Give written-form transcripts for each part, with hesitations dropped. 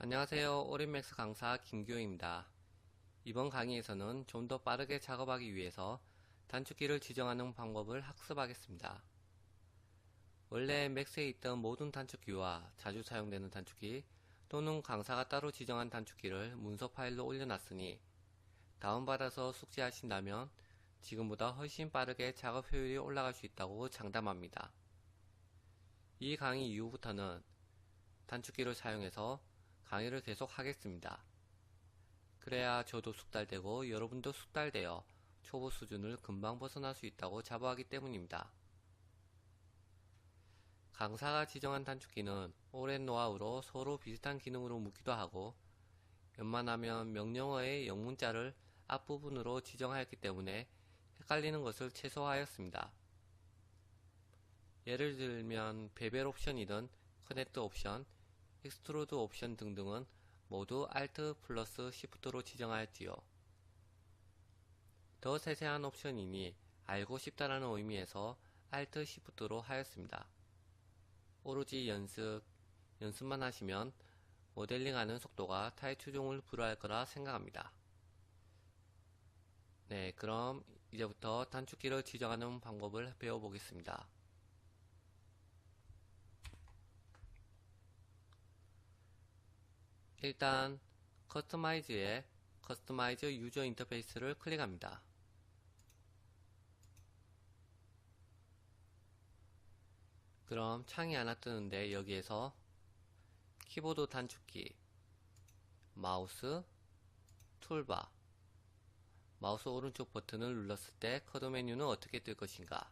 안녕하세요. 오린맥스 강사 김규영입니다. 이번 강의에서는 좀 더 빠르게 작업하기 위해서 단축키를 지정하는 방법을 학습하겠습니다. 원래 맥스에 있던 모든 단축키와 자주 사용되는 단축키 또는 강사가 따로 지정한 단축키를 문서 파일로 올려놨으니 다운받아서 숙지하신다면 지금보다 훨씬 빠르게 작업 효율이 올라갈 수 있다고 장담합니다. 이 강의 이후부터는 단축키를 사용해서 강의를 계속 하겠습니다. 그래야 저도 숙달되고 여러분도 숙달되어 초보 수준을 금방 벗어날 수 있다고 자부하기 때문입니다. 강사가 지정한 단축키는 오랜 노하우로 서로 비슷한 기능으로 묻기도 하고 웬만하면 명령어의 영문자를 앞부분으로 지정하였기 때문에 헷갈리는 것을 최소화하였습니다. 예를 들면 베벨 옵션이든 커넥트 옵션, 익스트루드 옵션 등등은 모두 Alt 플러스 Shift로 지정하였지요. 더 세세한 옵션이니 알고 싶다라는 의미에서 Alt Shift로 하였습니다. 오로지 연습만 하시면 모델링하는 속도가 타입 추종을 불허할 거라 생각합니다. 네, 그럼 이제부터 단축키를 지정하는 방법을 배워보겠습니다. 일단 커스터마이즈에 커스터마이즈 유저 인터페이스를 클릭합니다. 그럼 창이 하나 뜨는데 여기에서 키보드 단축키, 마우스, 툴바, 마우스 오른쪽 버튼을 눌렀을 때 커드 메뉴는 어떻게 뜰 것인가,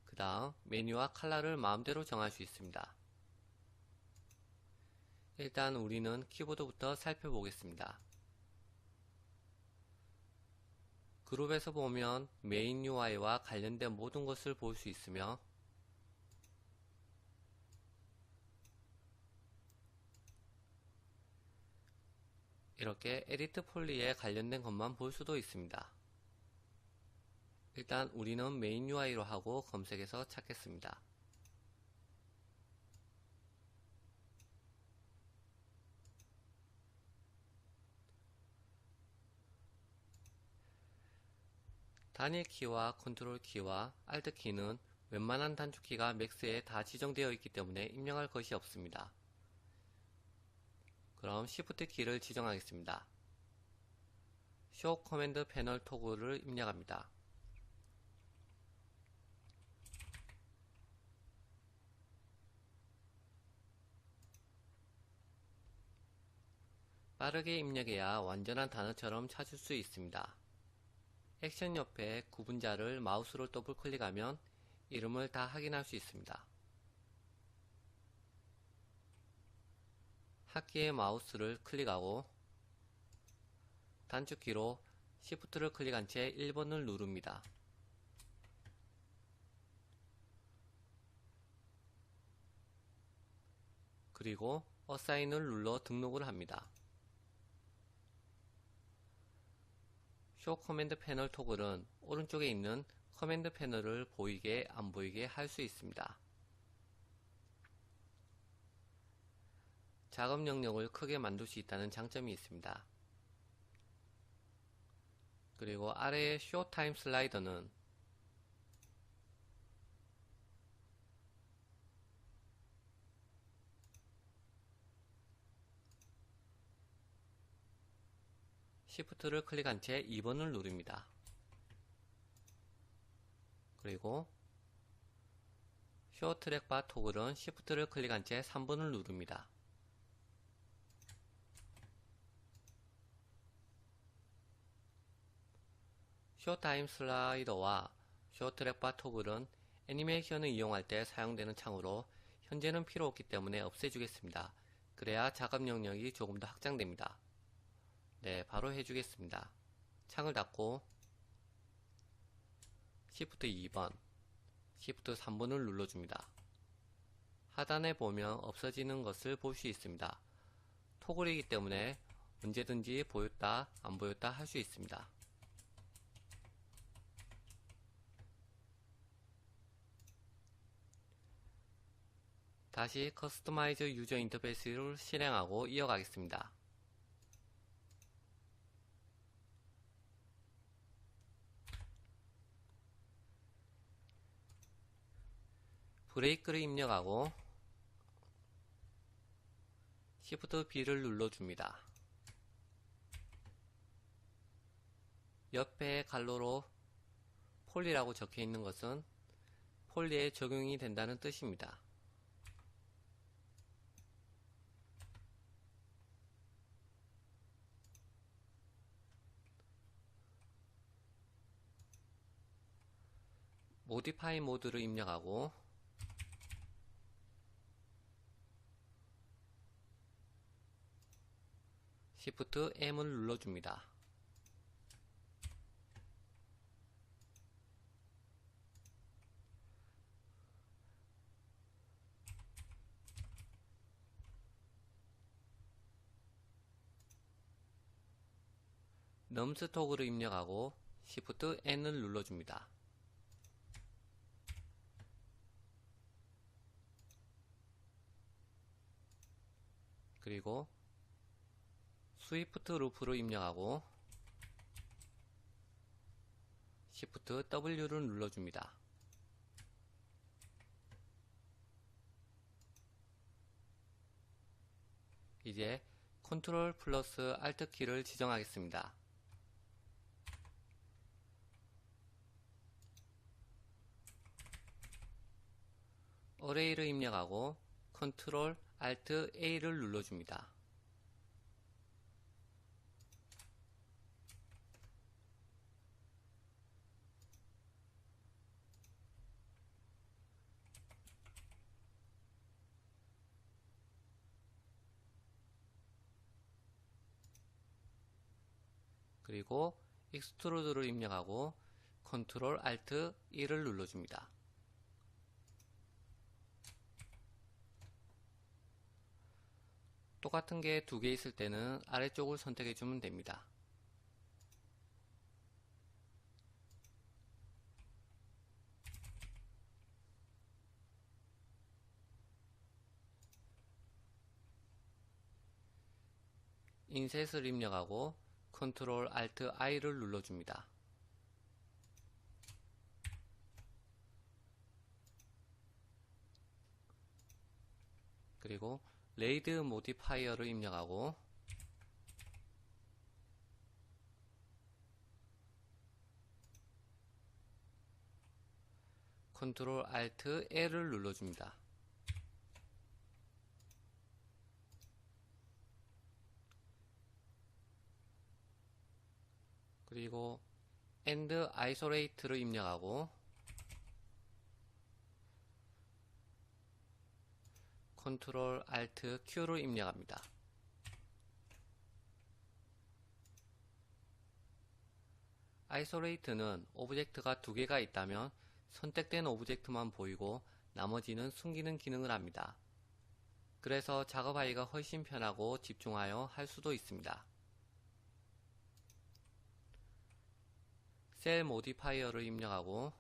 그 다음 메뉴와 컬러를 마음대로 정할 수 있습니다. 일단 우리는 키보드부터 살펴보겠습니다. 그룹에서 보면 메인 UI와 관련된 모든 것을 볼 수 있으며 이렇게 에디트 폴리에 관련된 것만 볼 수도 있습니다. 일단 우리는 메인 UI로 하고 검색해서 찾겠습니다. 단일 키와 컨트롤 키와 알트 키는 웬만한 단축키가 맥스에 다 지정되어 있기 때문에 입력할 것이 없습니다. 그럼 Shift 키를 지정하겠습니다. Show 커맨드 패널 토글을 입력합니다. 빠르게 입력해야 완전한 단어처럼 찾을 수 있습니다. 액션 옆에 구분자를 마우스로 더블 클릭하면 이름을 다 확인할 수 있습니다. 합기의 마우스를 클릭하고 단축키로 Shift를 클릭한 채 1번을 누릅니다. 그리고 Assign을 눌러 등록을 합니다. Show 커맨드 패널 토글은 오른쪽에 있는 커맨드 패널을 보이게 안 보이게 할 수 있습니다. 작업 영역을 크게 만들 수 있다는 장점이 있습니다. 그리고 아래의 Show 타임 슬라이더는 Shift를 클릭한 채 2번을 누릅니다. 그리고 Show 트랙바 토글은 Shift를 클릭한 채 3번을 누릅니다. Show 타임 슬라이더와 Show 트랙바 토글은 애니메이션을 이용할 때 사용되는 창으로 현재는 필요 없기 때문에 없애주겠습니다. 그래야 작업 영역이 조금 더 확장됩니다. 네, 바로 해주겠습니다. 창을 닫고 Shift 2번, Shift 3번을 눌러줍니다. 하단에 보면 없어지는 것을 볼 수 있습니다. 토글이기 때문에 언제든지 보였다 안 보였다 할 수 있습니다. 다시 커스터마이즈 유저 인터페이스를 실행하고 이어가겠습니다. 브레이크를 입력하고 Shift B를 눌러줍니다. 옆에 갈로로 폴리라고 적혀 있는 것은 폴리에 적용이 된다는 뜻입니다. 모디파이 모드를 입력하고 Shift M을 눌러줍니다. 넘스 토글을 입력하고 Shift N을 눌러줍니다. 그리고 스위프트 루프를 입력하고 Shift W를 눌러줍니다. 이제 컨트롤 플러스 Alt 키를 지정하겠습니다. 어레이를 입력하고 컨트롤 Alt A를 눌러줍니다. 그리고 익스트루드를 입력하고 컨트롤 Alt E를 눌러줍니다. 똑같은 게 두 개 있을 때는 아래쪽을 선택해 주면 됩니다. 인셋을 입력하고 컨트롤 Alt I를 눌러줍니다. 그리고 레이드 모디파이어를 입력하고 컨트롤 Alt L을 눌러줍니다. 그리고 AND Isolate를 입력하고 컨트롤 Alt Q를 입력합니다. Isolate는 오브젝트가 두 개가 있다면 선택된 오브젝트만 보이고 나머지는 숨기는 기능을 합니다. 그래서 작업하기가 훨씬 편하고 집중하여 할 수도 있습니다. 셀 모디파이어를 입력하고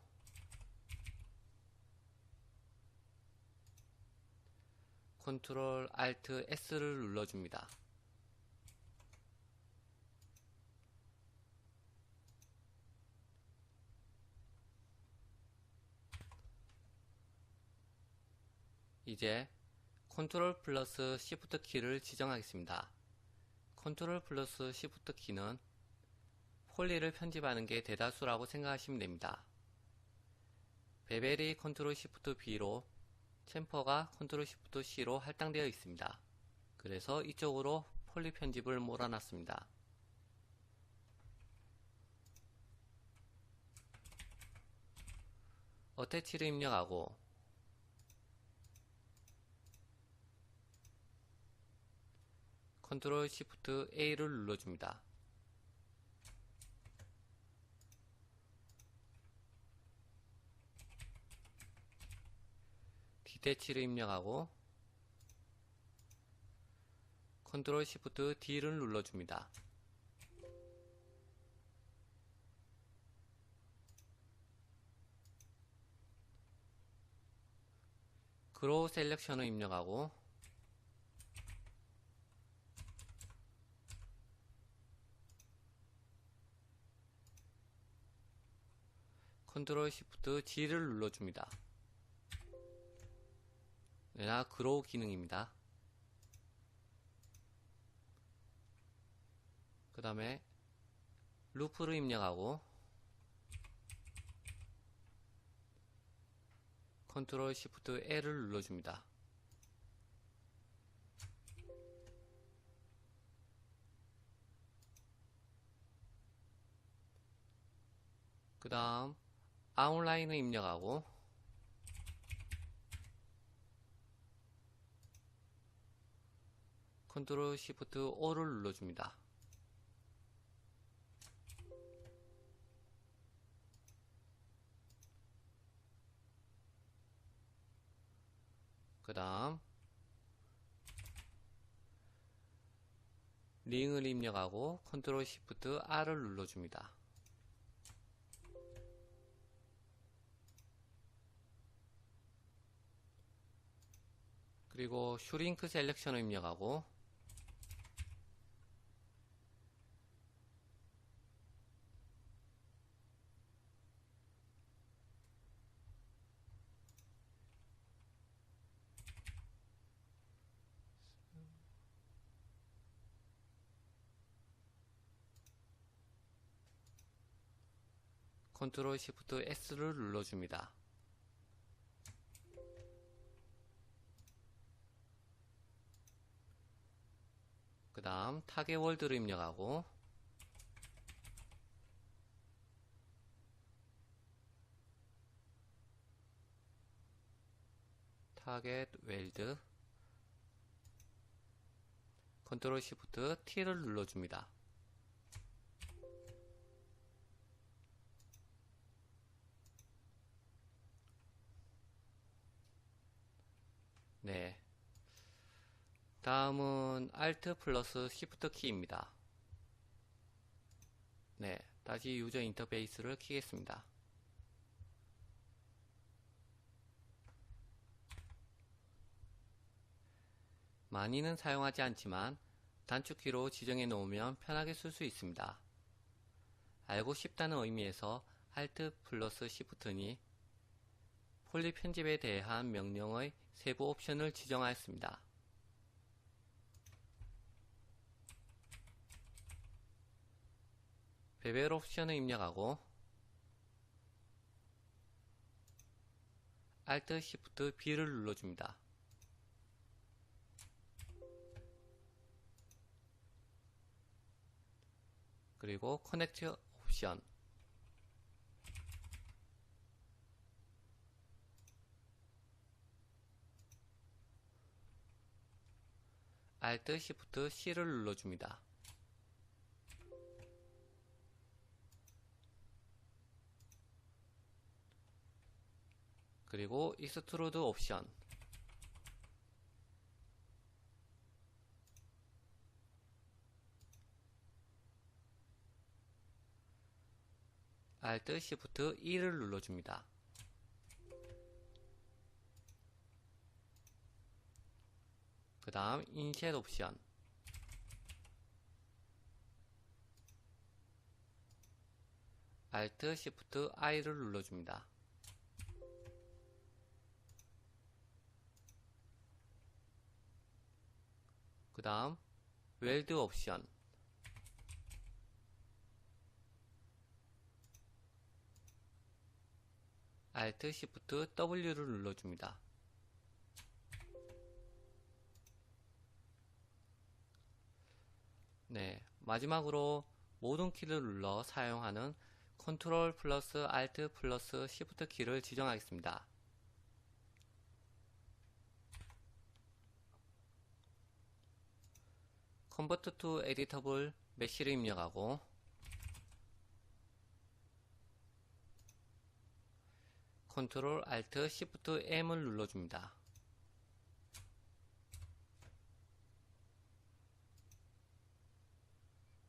컨트롤 Alt S를 눌러줍니다. 이제 컨트롤 플러스 Shift 키를 지정하겠습니다. 컨트롤 플러스 Shift 키는 폴리를 편집하는 게 대다수라고 생각하시면 됩니다. 베벨이 컨트롤 Shift B로 챔퍼가 컨트롤 Shift C로 할당되어 있습니다. 그래서 이쪽으로 폴리 편집을 몰아놨습니다. 어태치를 입력하고 컨트롤 Shift A를 눌러줍니다. 디태치를 입력하고 컨트롤 Shift D를 눌러줍니다. 그로우 셀렉션을 입력하고 컨트롤 시프트 G를 눌러줍니다. 얘가 그로우 기능입니다. 그 다음에 루프를 입력하고 컨트롤 시프트 L을 눌러줍니다. 그 다음 아웃라인을 입력하고 컨트롤 시프트 O를 눌러줍니다. 그 다음 링을 입력하고 컨트롤 시프트 R을 눌러줍니다. 그리고 슈링크 셀렉션을 입력하고 컨트롤 시프트 S를 눌러줍니다. 그 다음 타겟 월드를 입력하고 타겟 웰드 컨트롤 시프트 T를 눌러줍니다. 네. 다음은 Alt 플러스 Shift 키입니다. 네. 다시 유저 인터페이스를 키겠습니다. 많이는 사용하지 않지만 단축키로 지정해 놓으면 편하게 쓸 수 있습니다. 알고 싶다는 의미에서 Alt 플러스 Shift니 폴리 편집에 대한 명령의 세부 옵션을 지정하였습니다. 베벨 옵션을 입력하고 Alt Shift B를 눌러줍니다. 그리고 커넥트 옵션 Alt Shift C를 눌러줍니다. 그리고 익스트루드 옵션 Alt Shift E를 눌러줍니다. 그 다음 인셋 옵션 Alt Shift I를 눌러줍니다. 그 다음 웰드 옵션 Alt Shift W를 눌러줍니다. 네, 마지막으로 모든 키를 눌러 사용하는 컨트롤 플러스 Alt 플러스 Shift 키를 지정하겠습니다. Convert to Editable Mesh를 입력하고 컨트롤 Alt Shift M을 눌러줍니다.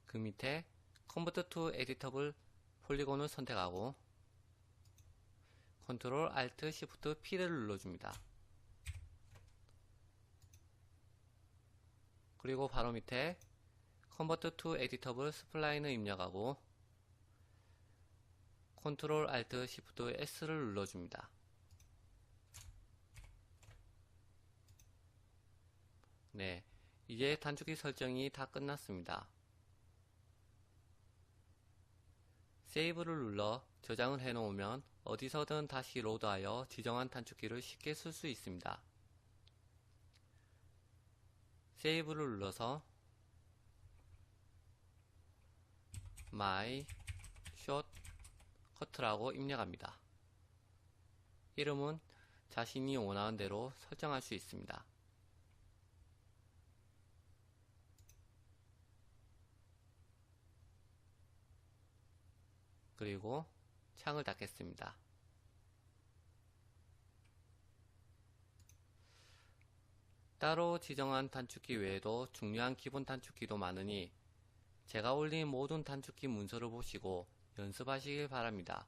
그 밑에 Convert to Editable 폴리곤을 선택하고 컨트롤 Alt Shift P를 눌러줍니다. 그리고 바로 밑에 Convert to Editable 스플라인을 입력하고 Ctrl Alt Shift S를 눌러줍니다. 네, 이제 단축키 설정이 다 끝났습니다. 세이브를 눌러 저장을 해놓으면 어디서든 다시 로드하여 지정한 단축키를 쉽게 쓸 수 있습니다. 세이브를 눌러서 My Shortcut라고 입력합니다. 이름은 자신이 원하는 대로 설정할 수 있습니다. 그리고 창을 닫겠습니다. 따로 지정한 단축키 외에도 중요한 기본 단축키도 많으니 제가 올린 모든 단축키 문서를 보시고 연습하시길 바랍니다.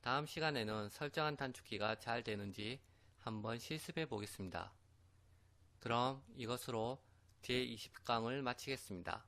다음 시간에는 설정한 단축키가 잘 되는지 한번 실습해 보겠습니다. 그럼 이것으로 제20강을 마치겠습니다.